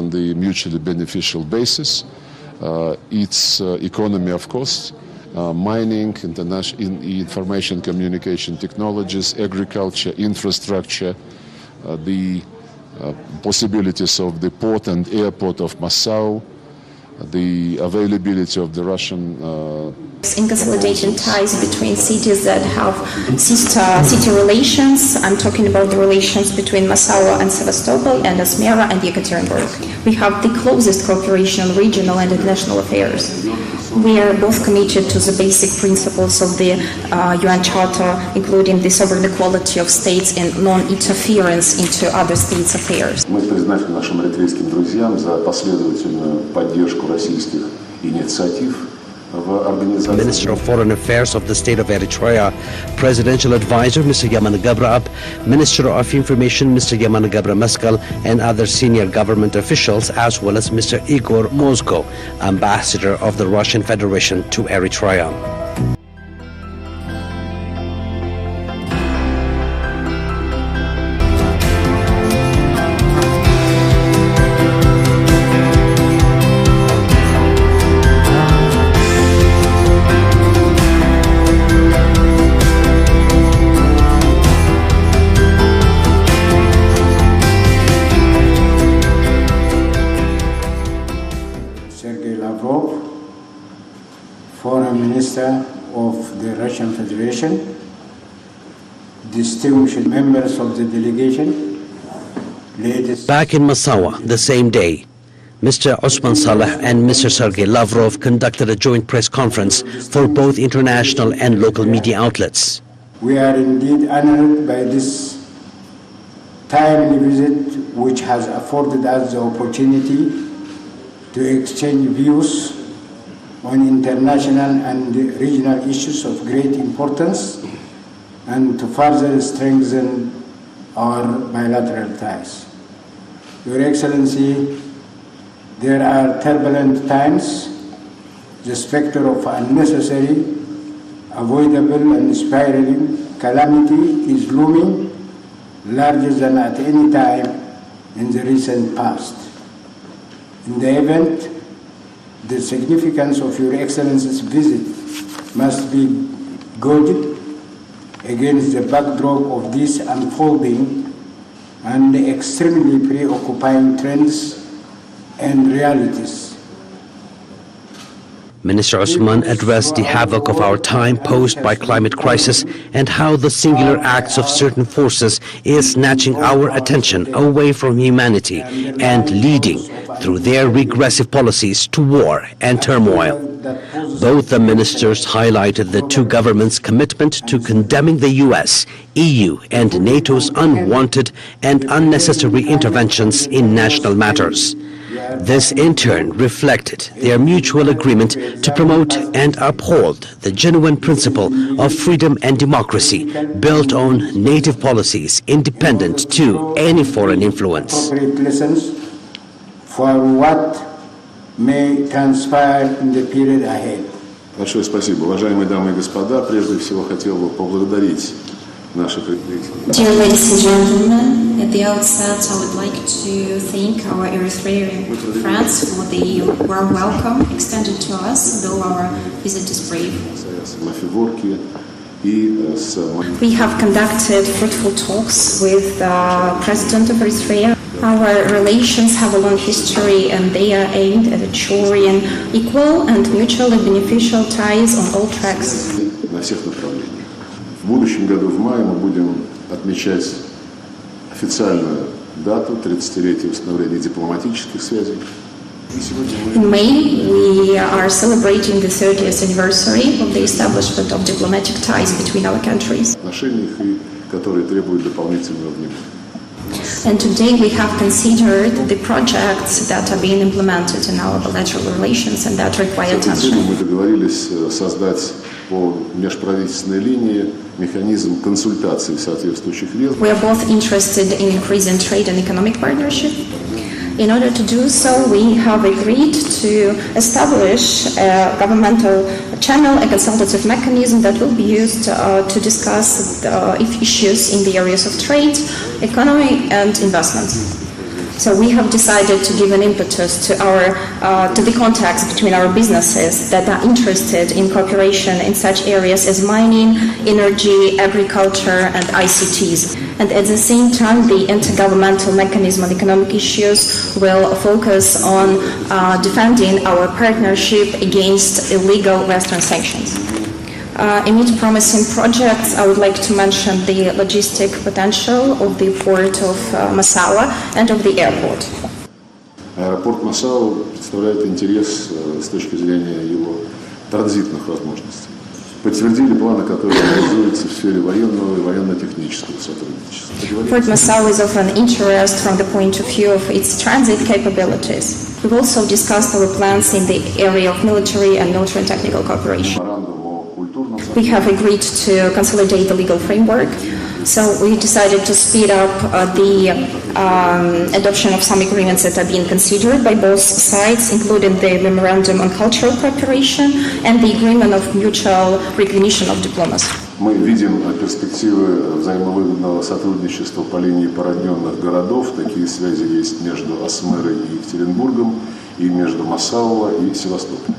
on the mutually beneficial basis. Its economy, of course, mining, information communication technologies, agriculture, infrastructure, the possibilities of the port and airport of Massaw, the availability of the Russian in consolidating ties between cities that have sister city relations. I'm talking about the relations between Massawa and Sevastopol and Asmera and Yekaterinburg. We have the closest cooperation on regional and international affairs. We are both committed to the basic principles of the UN Charter, including the sovereign equality of states and non-interference into other states' affairs. Мы признательны нашим эритрейским друзьям за последовательную поддержку российских инициатив. Minister of Foreign Affairs of the State of Eritrea, Presidential Advisor Mr. Yamana Gabraab, Minister of Information Mr. Yamana Gabra Meskel, and other senior government officials, as well as Mr. Igor Mozgo, Ambassador of the Russian Federation to Eritrea. Foreign Minister of the Russian Federation, distinguished members of the delegation, ladies. Back in Massawa the same day, Mr. Osman Saleh and Mr. Sergei Lavrov conducted a joint press conference for both international and local media outlets. We are indeed honored by this timely visit, which has afforded us the opportunity to exchange views on international and regional issues of great importance and to further strengthen our bilateral ties. Your Excellency, there are turbulent times. The specter of unnecessary, avoidable and spiraling calamity is looming, larger than at any time in the recent past. In the event, the significance of Your Excellency's visit must be gauged against the backdrop of these unfolding and extremely preoccupying trends and realities. Minister Osman addressed the havoc of our time posed by climate crisis and how the singular acts of certain forces is snatching our attention away from humanity and leading through their regressive policies to war and turmoil. Both the ministers highlighted the two governments' commitment to condemning the US, EU and NATO's unwanted and unnecessary interventions in national matters. This in turn reflected their mutual agreement to promote and uphold the genuine principle of freedom and democracy built on native policies independent to any foreign influence. For what may transpire in the period ahead. Большое спасибо. Уважаемые дамы и господа, прежде всего хотел бы поблагодарить наших представителей. Dear ladies and gentlemen, at the outset I would like to thank our Eritrean friends for the warm welcome extended to us, though our visit is brief. We have conducted fruitful talks with the President of Eritrea. Our relations have a long history and they are aimed at ensuring equal and mutually beneficial ties on all tracks. В будущем году в мае мы будем отмечать официальную дату 30-летия установления дипломатических связей. In May, we are celebrating the 30th anniversary of the establishment of diplomatic ties between our countries. Отношениях, которые требуют дополнительного внимания. And today we have considered the projects that are being implemented in our bilateral relations and that require attention. Мы договорились создать по межправительственной линии механизм консультаций соответствующих лиц. We are both interested in increasing trade and economic partnership. In order to do so, we have agreed to establish a governmental channel, a consultative mechanism that will be used to discuss issues in the areas of trade, economy and investment. So we have decided to give an impetus to the contacts between our businesses that are interested in cooperation in such areas as mining, energy, agriculture, and ICTs. And at the same time, the intergovernmental mechanism on economic issues will focus on defending our partnership against illegal Western sanctions. Amid promising projects, I would like to mention the logistic potential of the port of Massawa and of the airport. Аэропорт Масао представляет интерес с точки зрения его транзитных возможностей. Подтвердили планы, которые реализуются в сфере военного и военно-технического сотрудничества. Port Massawa is of an interest from the point of view of its transit capabilities. We've also discussed our plans in the area of military and military and technical cooperation. We have agreed to consolidate the legal framework, so we decided to speed up the adoption of some agreements that are being considered by both sides, including the Memorandum on Cultural Cooperation and the Agreement of Mutual Recognition of Diplomas. Мы видим перспективы взаимовыгодного сотрудничества по линии породненных городов. Такие связи есть между Асмерой и Екатеринбургом, и между Массао и Севастополем.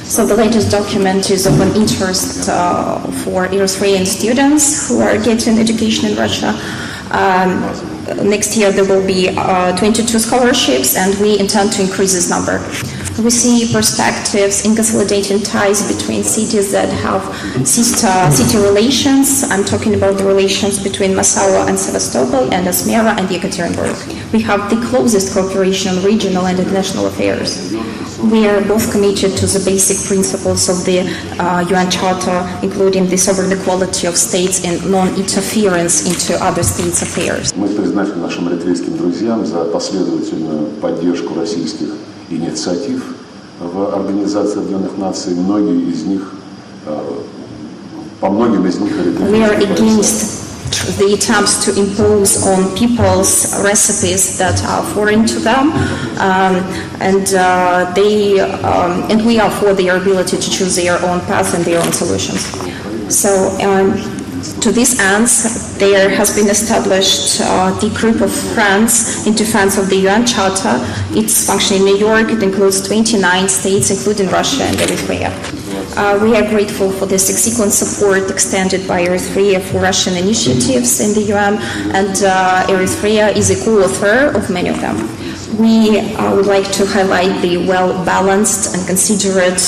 So the latest document is of an interest for Eritrean students who are getting education in Russia. Next year there will be 22 scholarships, and we intend to increase this number. We see perspectives in consolidating ties between cities that have sister city relations. I'm talking about the relations between Massawa and Sevastopol and Asmera and Yekaterinburg. We have the closest cooperation on regional and international affairs. We are both committed to the basic principles of the UN Charter, including the sovereign equality of states and non-interference into other states' affairs. Мы признательны нашим эритрейским друзьям за последовательную поддержку российских инициатив в Организации Объединенных Наций. Многие из них, по многим из них the attempts to impose on people's recipes that are foreign to them, and we are for their ability to choose their own path and their own solutions. So to this end, there has been established the group of friends in defense of the UN Charter. It's functioning in New York. It includes 29 states, including Russia and Eritrea. We are grateful for the subsequent support extended by Eritrea for Russian initiatives in the UN, and Eritrea is a co-author of many of them. We would like to highlight the well-balanced and considerate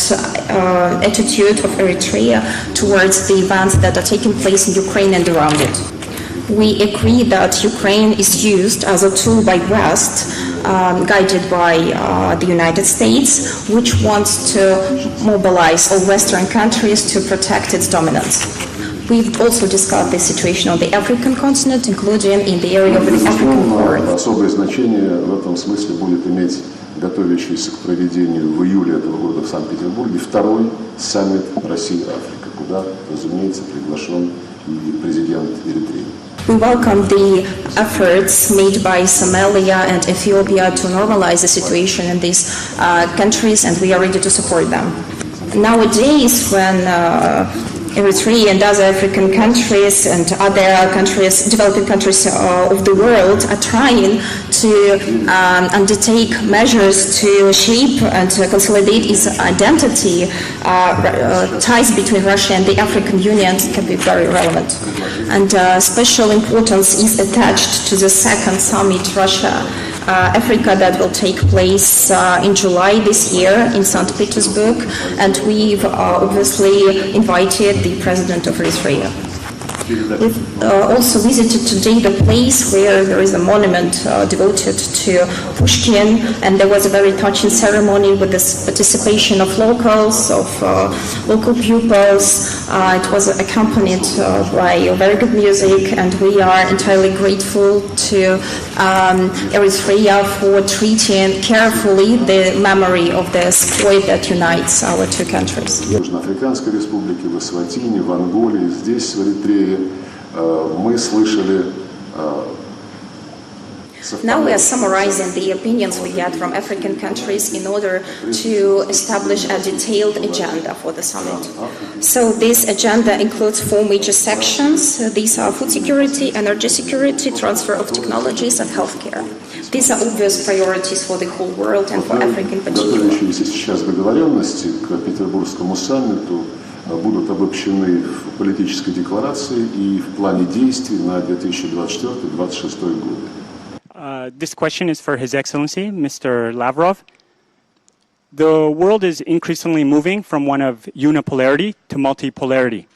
attitude of Eritrea towards the events that are taking place in Ukraine and around it. We agree that Ukraine is used as a tool by West, guided by the United States, which wants to mobilize all Western countries to protect its dominance. We've also discussed the situation on the African continent, including in the area of the African Horn. Особое значение в этом смысле будет иметь готовящийся к проведению в июле этого года в Санкт-Петербурге второй саммит Россия-Африка, куда, разумеется, приглашен и президент Эритрии. We welcome the efforts made by Somalia and Ethiopia to normalize the situation in these countries, and we are ready to support them. Nowadays, when Eritrea and other African countries and other countries, developing countries of the world, are trying to undertake measures to shape and to consolidate its identity, ties between Russia and the African Union can be very relevant. And special importance is attached to the second summit, Russia-Africa, that will take place in July this year in St. Petersburg, and we've obviously invited the President of Eritrea. We've also visited today the place where there is a monument devoted to Pushkin, and there was a very touching ceremony with the participation of locals, of local pupils. It was accompanied by very good music, and we are entirely grateful to Eritrea for treating carefully the memory of the sport that unites our two countries. В Южноафриканской республике, в Эсватине, в Анголе, здесь, в Эритрее, мы слышали. Now we are summarizing the opinions we get from African countries in order to establish a detailed agenda for the summit. So this agenda includes 4 major sections. These are food security, energy security, transfer of technologies, and healthcare. These are obvious priorities for the whole world and for Africa in particular. Готовящиеся сейчас договоренности к Петербургскому саммиту будут обобщены в политической декларации и в плане действий на 2024-2026 годы. This question is for His Excellency, Mr. Lavrov. The world is increasingly moving from one of unipolarity to multipolarity.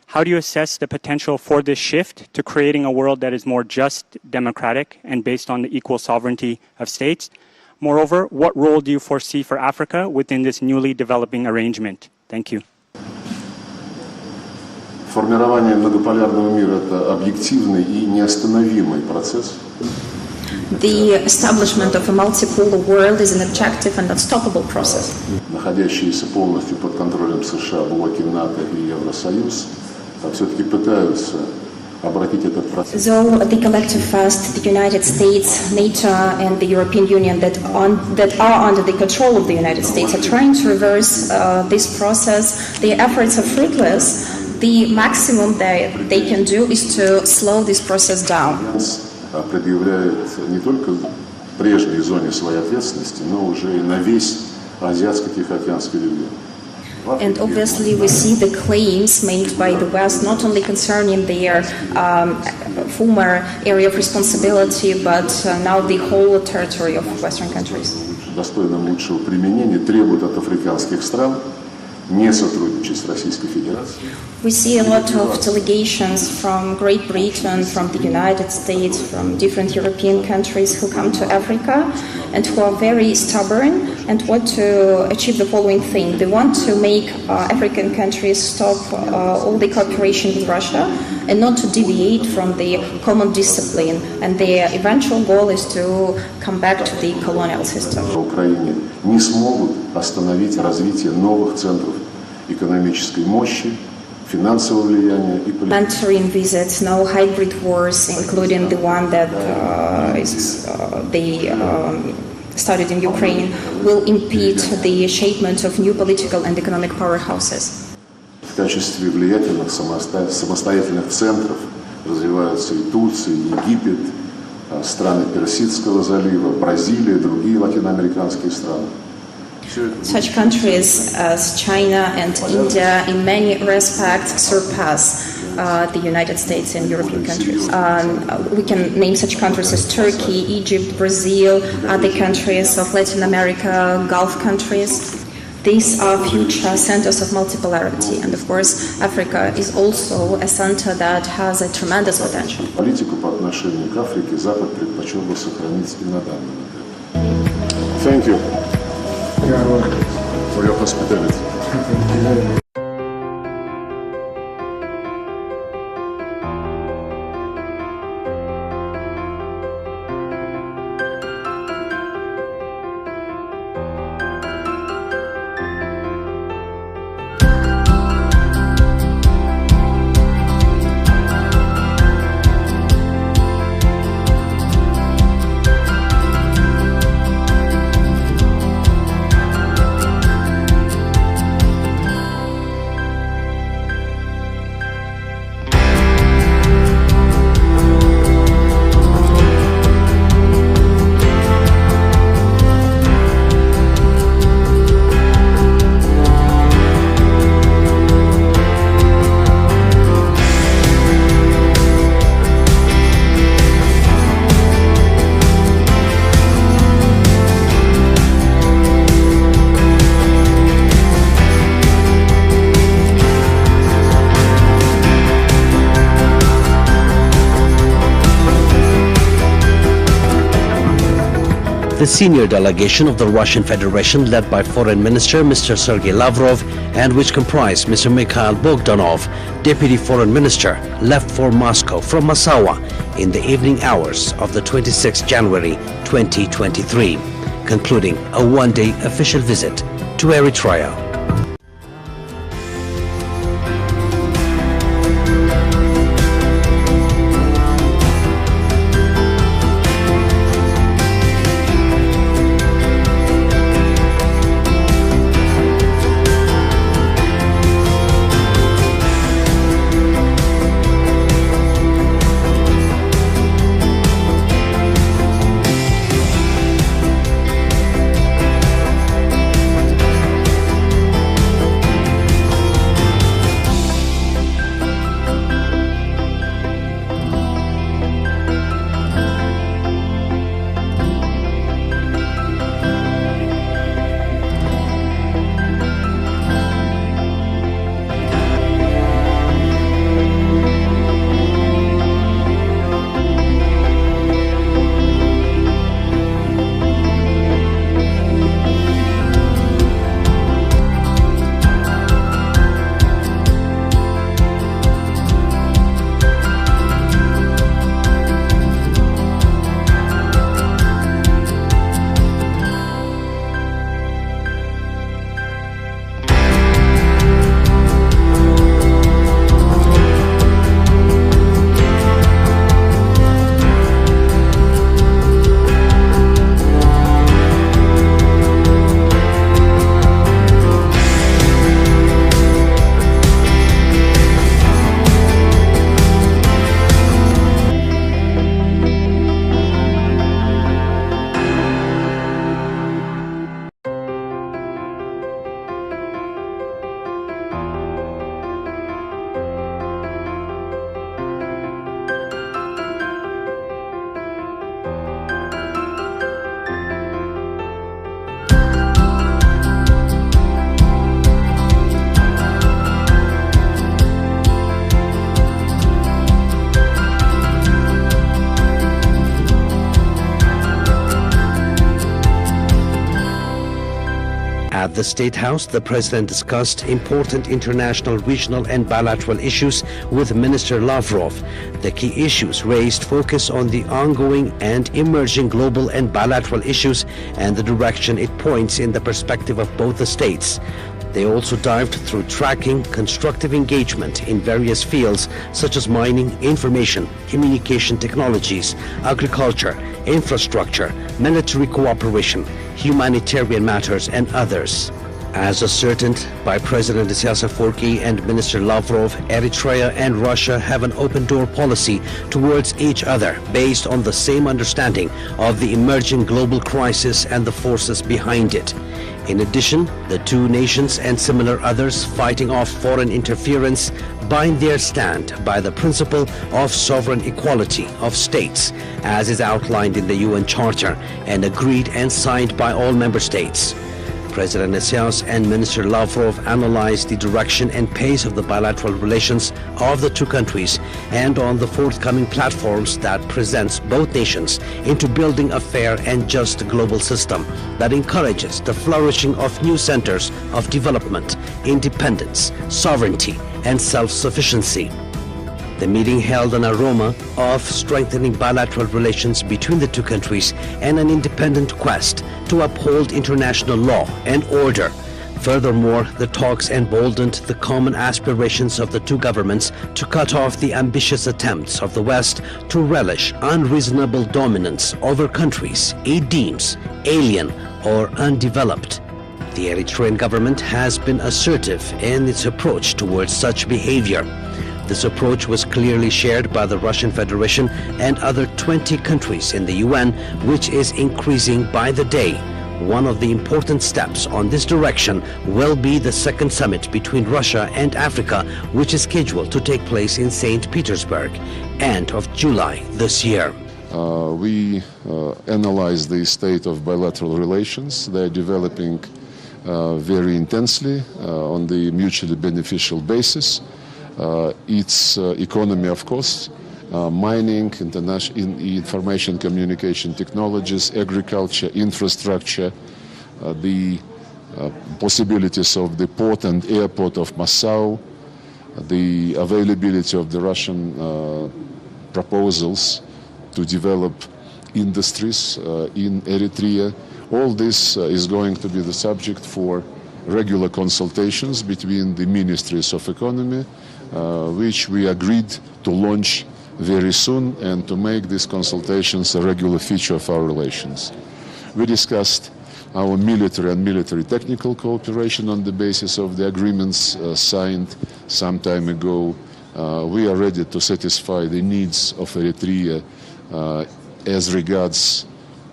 How do you assess the potential for this shift to creating a world that is more just, democratic, and based on the equal sovereignty of states? Moreover, what role do you foresee for Africa within this newly developing arrangement? Thank you. Формирование многополярного мира – это объективный и неостановимый процесс. The establishment of a multipolar world is an objective and unstoppable process. Находящиеся полностью под контролем США блоки НАТО и Евросоюз все-таки пытаются обратить этот процесс. So the collective first, the United States, NATO, and the European Union that are under the control of the United States are trying to reverse this process. Their efforts are fruitless. The maximum that they can do is to slow this process down. Предъявляет не только прежней зоне своей ответственности, но уже и на весь Азиатско-Тихоокеанский регион. And obviously we see the claims made by the West not only concerning their former area of responsibility, but now the whole territory of Western countries. Достойно лучшего применения требует от африканских стран не сотрудничать с Российской Федерацией. We see a lot of delegations from Great Britain, from the United States, from different European countries who come to Africa and who are very stubborn and want to achieve the following thing. They want to make African countries stop all the cooperation with Russia and not to deviate from the common discipline. And their eventual goal is to come back to the colonial system. В Украине не смогут остановить развитие новых центров экономической мощи, финансового влияния и политики. Mentoring visits, no hybrid wars, including the one that they started in Ukraine, will impede the shapement of new political and economic powerhouses. В качестве влиятельных самостоятельных центров развиваются и Турция, и Египет, страны Персидского залива, Бразилия, другие латиноамериканские страны. Such countries as China and India in many respects surpass the United States and European countries. We can name such countries as Turkey, Egypt, Brazil, other countries of Latin America, Gulf countries. These are future centers of multipolarity, and of course Africa is also a center that has a tremendous potential. Политику по отношению к Африке Запад предпочел бы сохранить и на данном этапе. Thank you for your hospitality. The senior delegation of the Russian Federation, led by Foreign Minister Mr. Sergei Lavrov, and which comprised Mr. Mikhail Bogdanov, Deputy Foreign Minister, left for Moscow from Massawa in the evening hours of the 26th January 2023, concluding a one-day official visit to Eritrea. At the State House, the President discussed important international, regional and bilateral issues with Minister Lavrov. The key issues raised focus on the ongoing and emerging global and bilateral issues and the direction it points in the perspective of both the states. They also dived through tracking constructive engagement in various fields such as mining, information, communication technologies, agriculture, infrastructure, military cooperation, humanitarian matters, and others. As ascertained by President Isias Afwerki and Minister Lavrov, Eritrea and Russia have an open-door policy towards each other based on the same understanding of the emerging global crisis and the forces behind it. In addition, the two nations and similar others fighting off foreign interference bind their stand by the principle of sovereign equality of states, as is outlined in the UN Charter and agreed and signed by all member states. President Isias and Minister Lavrov analyzed the direction and pace of the bilateral relations of the two countries and on the forthcoming platforms that presents both nations into building a fair and just global system that encourages the flourishing of new centers of development, independence, sovereignty, and self-sufficiency. The meeting held an aroma of strengthening bilateral relations between the two countries and an independent quest to uphold international law and order. Furthermore, the talks emboldened the common aspirations of the two governments to cut off the ambitious attempts of the West to relish unreasonable dominance over countries it deems alien or undeveloped. The Eritrean government has been assertive in its approach towards such behavior. This approach was clearly shared by the Russian Federation and other 20 countries in the UN, which is increasing by the day. One of the important steps on this direction will be the second summit between Russia and Africa, which is scheduled to take place in St. Petersburg, end of July this year. We analyze the state of bilateral relations. They're developing very intensely on the mutually beneficial basis. Its economy, of course, mining, information communication technologies, agriculture, infrastructure, the possibilities of the port and airport of Massaw, the availability of the Russian proposals to develop industries in Eritrea. All this is going to be the subject for regular consultations between the ministries of economy, which we agreed to launch very soon and to make these consultations a regular feature of our relations. We discussed our military and military technical cooperation on the basis of the agreements signed some time ago. We are ready to satisfy the needs of Eritrea as regards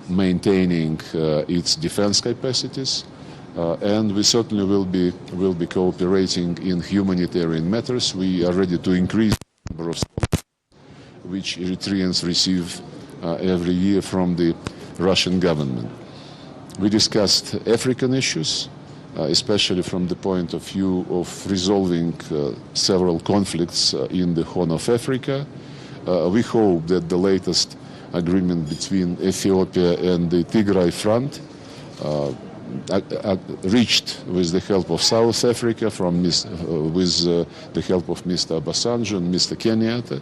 maintaining its defense capacities. And we certainly will be cooperating in humanitarian matters. We are ready to increase the number of scholarships which Eritreans receive every year from the Russian government. We discussed African issues, especially from the point of view of resolving several conflicts in the Horn of Africa. We hope that the latest agreement between Ethiopia and the Tigray Front reached with the help of South Africa, with the help of Mr. Obasanjo and Mr. Kenyatta,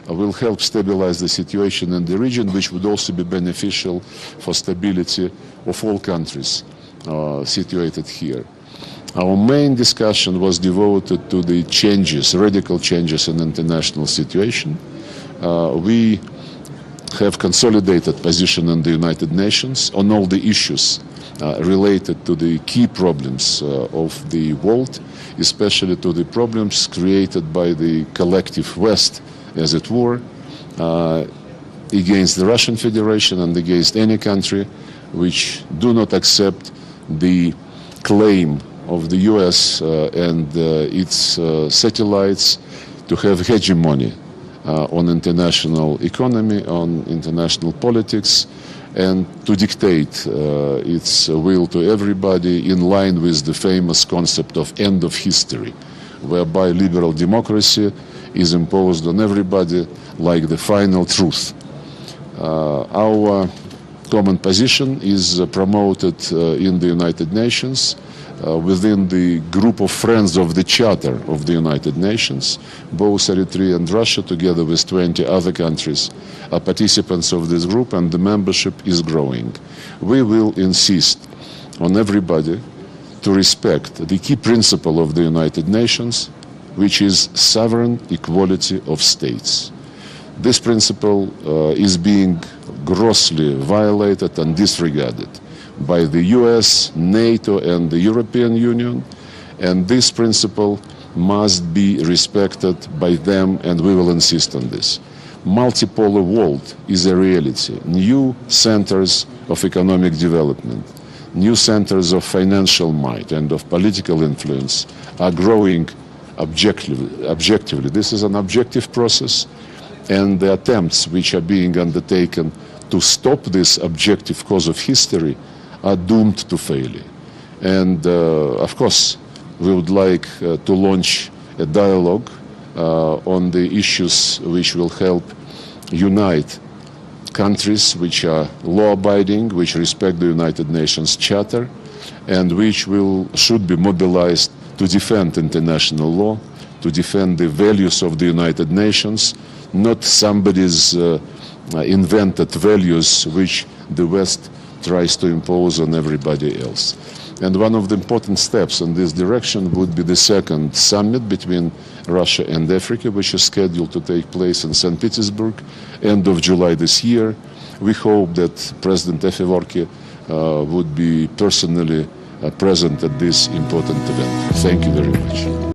will help stabilize the situation in the region, which would also be beneficial for stability of all countries situated here. Our main discussion was devoted to the changes, radical changes in international situation. We have consolidated position in the United Nations on all the issues related to the key problems of the world, especially to the problems created by the collective West, as it were, against the Russian Federation and against any country which do not accept the claim of the US and its satellites to have hegemony on international economy, on international politics, and to dictate its will to everybody in line with the famous concept of end of history, whereby liberal democracy is imposed on everybody like the final truth. Our common position is promoted in the United Nations. within the group of friends of the Charter of the United Nations. Both Eritrea and Russia, together with 20 other countries, are participants of this group, and the membership is growing. We will insist on everybody to respect the key principle of the United Nations, which is sovereign equality of states. This principle is being grossly violated and disregarded by the US, NATO, and the European Union, and this principle must be respected by them, and we will insist on this. Multipolar world is a reality. New centers of economic development, new centers of financial might and of political influence are growing objectively. This is an objective process, and the attempts which are being undertaken to stop this objective course of history are doomed to failure. And of course, we would like to launch a dialogue on the issues which will help unite countries which are law-abiding, which respect the United Nations Charter, and which should be mobilized to defend international law, to defend the values of the United Nations, not somebody's invented values which the West tries to impose on everybody else. And one of the important steps in this direction would be the second summit between Russia and Africa, which is scheduled to take place in St. Petersburg, end of July this year. We hope that President Afewerki would be personally present at this important event. Thank you very much.